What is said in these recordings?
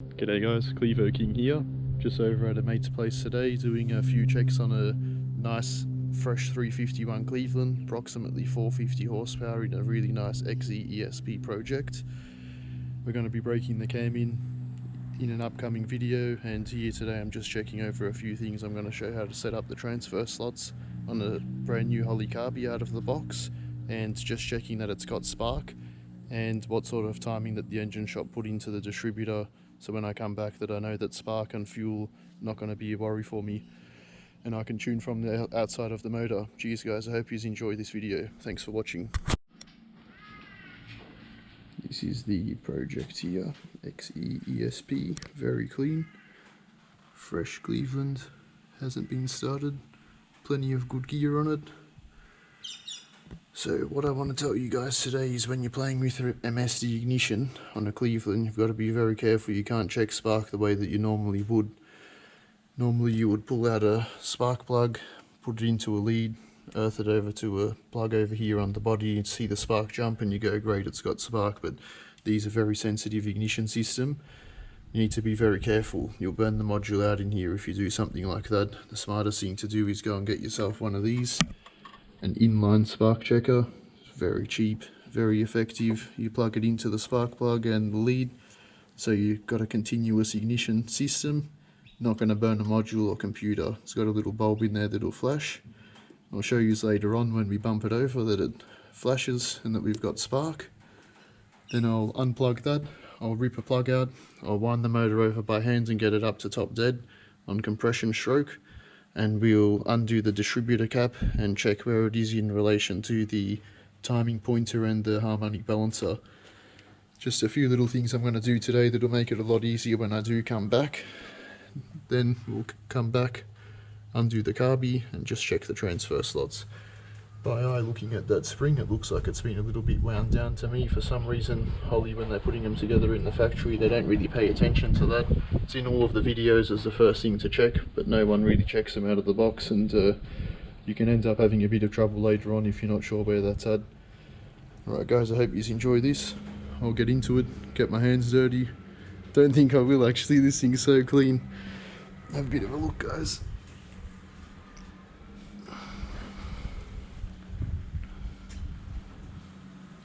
G'day guys, Clevo King here, just over at a mate's place today doing a few checks on a nice fresh 351 Cleveland, approximately 450 horsepower in a really nice XE ESP project. We're going to be breaking the cam in an upcoming video, and here today I'm just checking over a few things. I'm going to show how to set up the transfer slots on a brand new Holley Carby out of the box, and just checking that it's got spark and what sort of timing that the engine shop put into the distributor, so when I come back that I know that spark and fuel not going to be a worry for me and I can tune from the outside of the motor. Cheers guys, I hope you enjoy this video. Thanks for watching. This is the project here, XE ESP, very clean, fresh Cleveland, hasn't been started, plenty of good gear on it. So what I want to tell you guys today is when you're playing with MSD ignition on a Cleveland, you've got to be very careful. You can't check spark the way that you normally would. Normally you would pull out a spark plug, put it into a lead, earth it over to a plug over here on the body, and see the spark jump and you go, great, it's got spark. But these are very sensitive ignition system. You need to be very careful. You'll burn the module out in here if you do something like that. The smartest thing to do is go and get yourself one of these. An inline spark checker, very cheap, very effective. You plug it into the spark plug and the lead, so you've got a continuous ignition system, not going to burn a module or computer. It's got a little bulb in there that'll flash. I'll show you later on when we bump it over that it flashes and that we've got spark. Then I'll unplug that, I'll rip a plug out, I'll wind the motor over by hand and get it up to top dead on compression stroke. And we'll undo the distributor cap and check where it is in relation to the timing pointer and the harmonic balancer. Just a few little things I'm going to do today that'll make it a lot easier when I do come back. Then we'll come back, undo the carby and just check the transfer slots. By eye looking at that spring, it looks like it's been a little bit wound down to me. For some reason, Holley, when they're putting them together in the factory, they don't really pay attention to that. It's in all of the videos as the first thing to check, but no one really checks them out of the box, and you can end up having a bit of trouble later on if you're not sure where that's at. Alright guys, I hope you enjoy this. I'll get into it, get my hands dirty. Don't think I will actually, this thing's so clean. Have a bit of a look guys.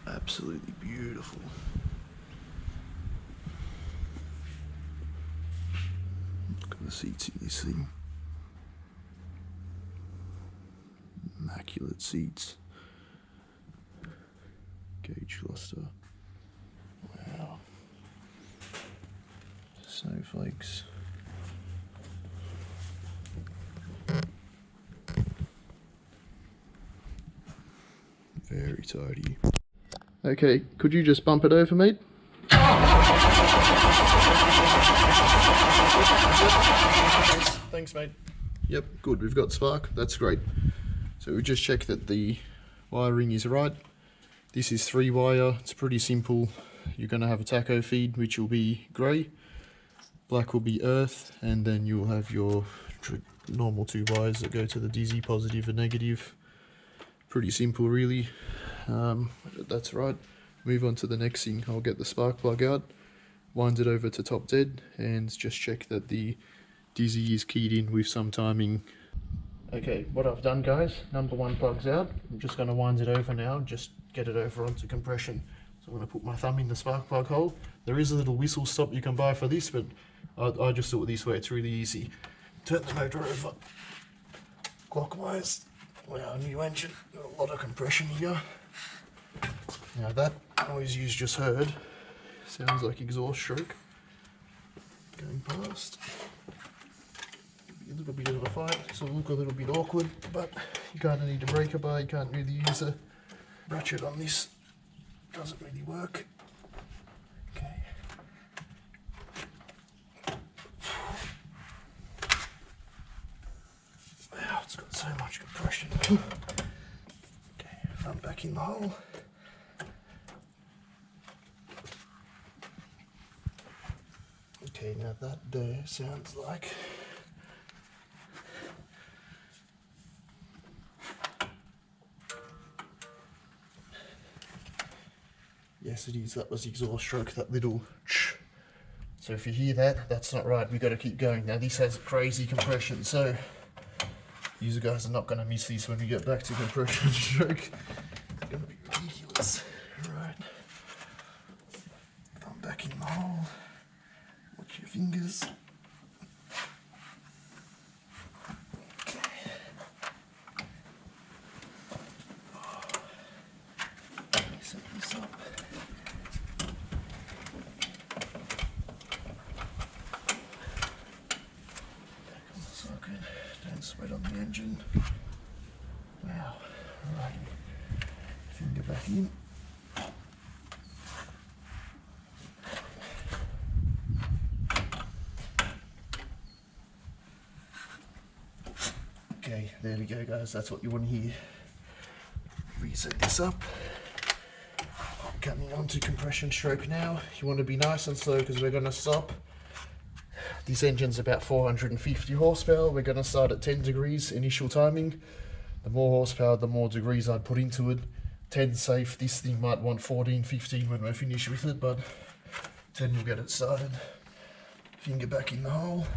Absolutely beautiful. Look at the seats in this thing. Immaculate seats. Gauge cluster. Wow. Snowflakes. Very tidy. Okay, could you just bump it over, mate? Thanks, mate. Yep, good, we've got spark, that's great. So we just check that the wiring is right. This is 3-wire, it's pretty simple. You're going to have a tacho feed, which will be grey. Black will be earth, and then you'll have your normal 2 wires that go to the dizzy, positive and negative. Pretty simple, really. That's right. Move on to the next thing. I'll get the spark plug out, wind it over to top dead, and just check that the dizzy is keyed in with some timing. Okay, what I've done guys, number 1 plug's out. I'm just going to wind it over now, just get it over onto compression. So I'm going to put my thumb in the spark plug hole. There is a little whistle stop you can buy for this, but I just do it this way, it's really easy. Turn the motor over clockwise. Wow, new engine, got a lot of compression here. Now that noise you just heard sounds like exhaust stroke going past. Be a little bit of a fight, so it'll look a little bit awkward, but you kind of need a breaker bar. You can't really use a ratchet on this, doesn't really work. Okay. Wow, it's got so much compression. Okay, I'm back in the hole. Okay, now that there sounds like yes it is, that was exhaust stroke, that little So if you hear that, that's not right. We've got to keep going. Now this has crazy compression, so you guys are not going to miss this when we get back to compression stroke. It's going to be ridiculous. Right. Thumb back in the hole. Watch your fingers. Set this up. Don't sweat on the engine. Wow. Alright. Finger back in. Okay, there we go guys, that's what you want to hear. Reset this up. Coming on to compression stroke now. You want to be nice and slow because we're going to stop. This engine's about 450 horsepower. We're going to start at 10 degrees initial timing. The more horsepower, the more degrees I'd put into it. 10 safe. This thing might want 14, 15 when we're finished with it, but 10 will get it started. Finger back in the hole.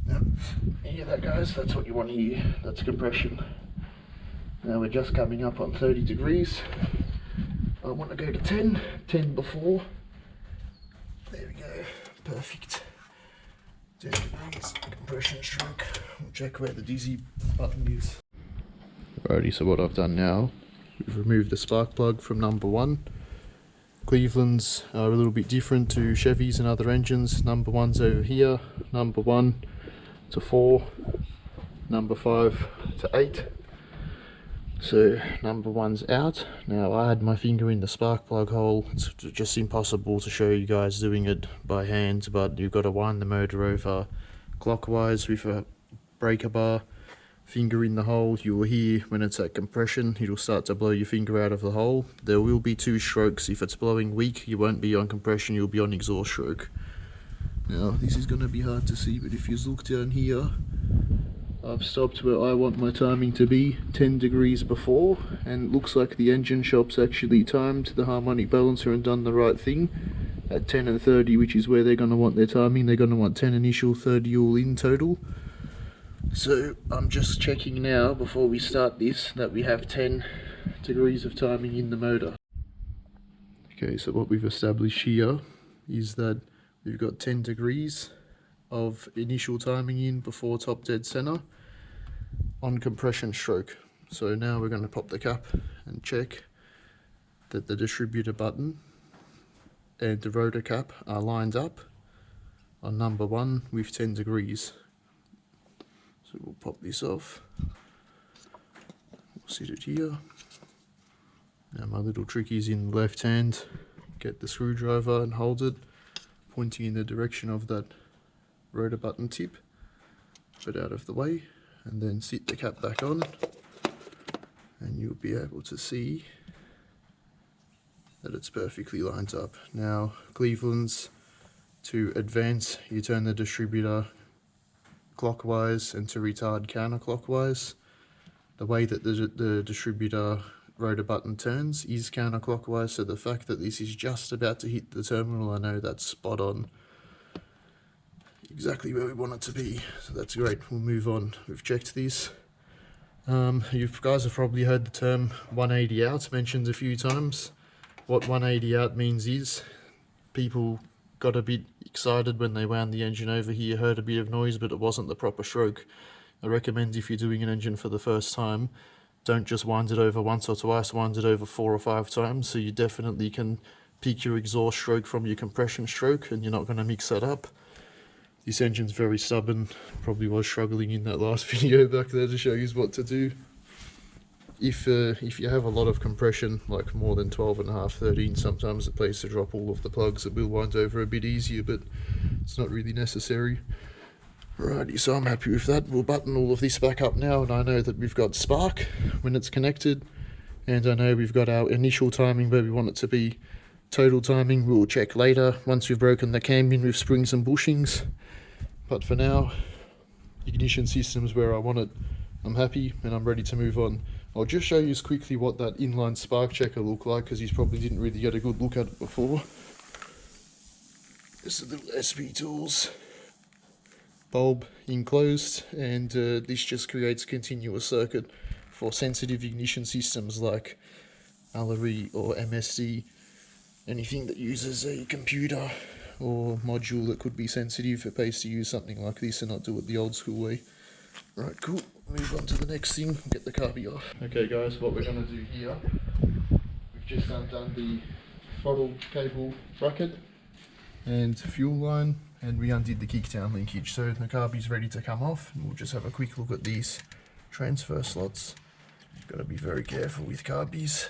Yep. Hear that guys? That's what you want to hear. That's compression. Now we're just coming up on 30 degrees. I want to go to 10, 10 before. There we go, perfect. 10 degrees, compression stroke. We'll check where the dizzy button is. Alrighty, so what I've done now, we've removed the spark plug from number 1. Cleveland's are a little bit different to Chevys and other engines. Number 1's over here, number 1 to 4, number 5 to 8. So number 1's out. Now I had my finger in the spark plug hole. It's just impossible to show you guys doing it by hand, but you've got to wind the motor over clockwise with a breaker bar. Finger in the hole. You will hear when it's at compression, it'll start to blow your finger out of the hole. There will be 2 strokes. If it's blowing weak, you won't be on compression, you'll be on exhaust stroke. Now this is going to be hard to see, but if you look down here, I've stopped where I want my timing to be, 10 degrees before, and it looks like the engine shop's actually timed the harmonic balancer and done the right thing at 10 and 30, which is where they're going to want their timing. They're going to want 10 initial, 30 all in total. So I'm just checking now before we start this that we have 10 degrees of timing in the motor. Okay, so what we've established here is that we've got 10 degrees of initial timing in before top dead center on compression stroke. So now we're going to pop the cap and check that the distributor button and the rotor cap are lined up on number 1 with 10 degrees. So we'll pop this off. We'll sit it here. Now my little trick is in the left hand. Get the screwdriver and hold it, pointing in the direction of that rotor button tip, put out of the way, and then sit the cap back on, and you'll be able to see that it's perfectly lined up. Now Cleveland's, to advance you turn the distributor clockwise and to retard counterclockwise. The way that the distributor rotor button turns is counterclockwise, so the fact that this is just about to hit the terminal, I know that's spot on. Exactly where we want it to be, so that's great. We'll move on. We've checked this. You guys have probably heard the term 180 out mentioned a few times. What 180 out means is people got a bit excited when they wound the engine over here, heard a bit of noise, but it wasn't the proper stroke. I recommend if you're doing an engine for the first time, don't just wind it over once or twice, wind it over 4 or 5 times, so you definitely can pick your exhaust stroke from your compression stroke and you're not going to mix that up. This engine's very stubborn, probably was struggling in that last video back there to show you what to do. If you have a lot of compression, like more than 12.5, 13, sometimes it pays to drop all of the plugs. It will wind over a bit easier, but it's not really necessary. Alrighty, so I'm happy with that. We'll button all of this back up now, and I know that we've got spark when it's connected, and I know we've got our initial timing where we want it to be. Total timing we'll check later once we've broken the cam in with springs and bushings. But for now, ignition system's where I want it. I'm happy and I'm ready to move on. I'll just show you quickly what that inline spark checker looked like, because you probably didn't really get a good look at it before. This is the little SP Tools bulb enclosed, and this just creates continuous circuit for sensitive ignition systems like LRE or MSD, anything that uses a computer or module that could be sensitive. It pays to use something like this and not do it the old school way. Right, cool. Move on to the next thing, get the carby off. Okay guys, what we're going to do here, we've just undone the throttle cable bracket and fuel line, and we undid the kickdown linkage, so the carby's ready to come off. And we'll just have a quick look at these transfer slots. Got to be very careful with carbies,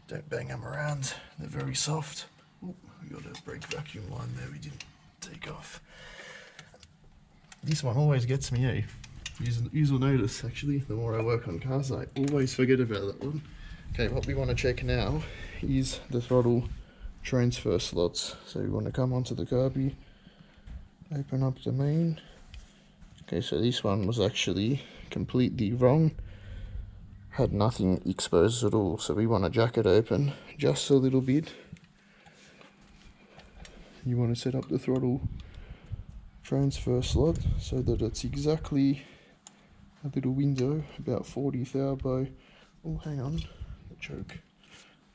don't bang them around, they're very soft. Ooh, we got a brake vacuum line there we didn't take off. This one always gets me, eh? You will notice, actually, the more I work on cars, I always forget about that one. Okay, what we want to check now is the throttle transfer slots. So we want to come onto the carby, open up the main. Okay, so this one was actually completely wrong, had nothing exposed at all, so we want to jack it open just a little bit. You want to set up the throttle transfer slot so that it's exactly a little window about 40 thou by, oh hang on, the choke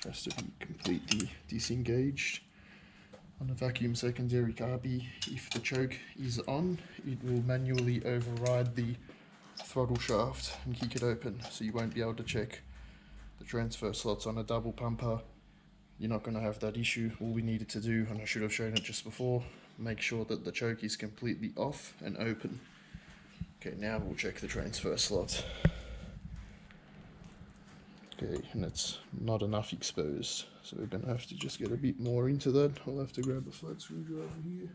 has to be completely disengaged. On a vacuum secondary carby, if the choke is on, it will manually override the throttle shaft and kick it open, so you won't be able to check the transfer slots. On a double pumper, you're not going to have that issue. All we needed to do, and I should have shown it just before, make sure that the choke is completely off and open. Okay, now we'll check the transfer slot. Okay, and it's not enough exposed, so we're going to have to just get a bit more into that. I'll have to grab a flat screwdriver here.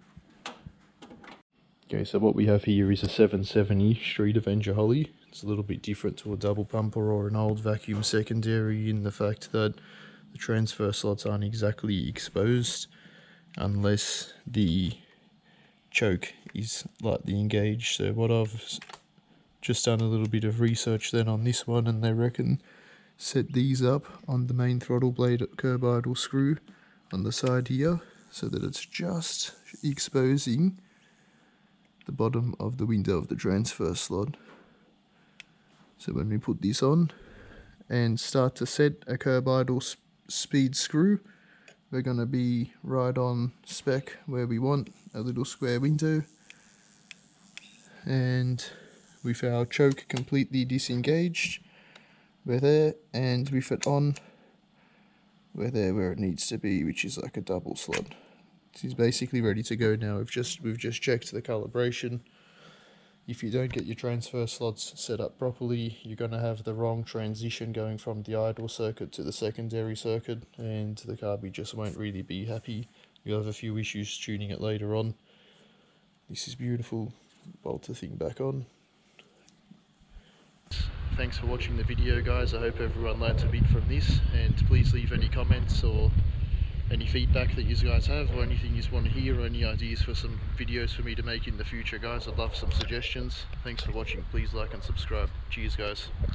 Okay, so what we have here is a 770 Street Avenger Holly. It's a little bit different to a double pumper or an old vacuum secondary in the fact that the transfer slots aren't exactly exposed unless the choke is lightly engaged. So what I've just done a little bit of research then on this one, and they reckon set these up on the main throttle blade curb idle screw on the side here so that it's just exposing the bottom of the window of the transfer slot. So when we put this on and start to set a curb idle speed screw, we're going to be right on spec where we want a little square window, and with our choke completely disengaged, we're there, and with it on, we're there where it needs to be, which is like a double slot. This is basically ready to go now. We've just checked the calibration. If you don't get your transfer slots set up properly, you're going to have the wrong transition going from the idle circuit to the secondary circuit, and the carby just won't really be happy. You'll have a few issues tuning it later on. This is beautiful. Bolt the thing back on. Thanks for watching the video, guys. I hope everyone learnt a bit from this, and please leave any comments or any feedback that you guys have, or anything you want to hear, or any ideas for some videos for me to make in the future, guys. I'd love some suggestions. Thanks for watching. Please like and subscribe. Cheers, guys.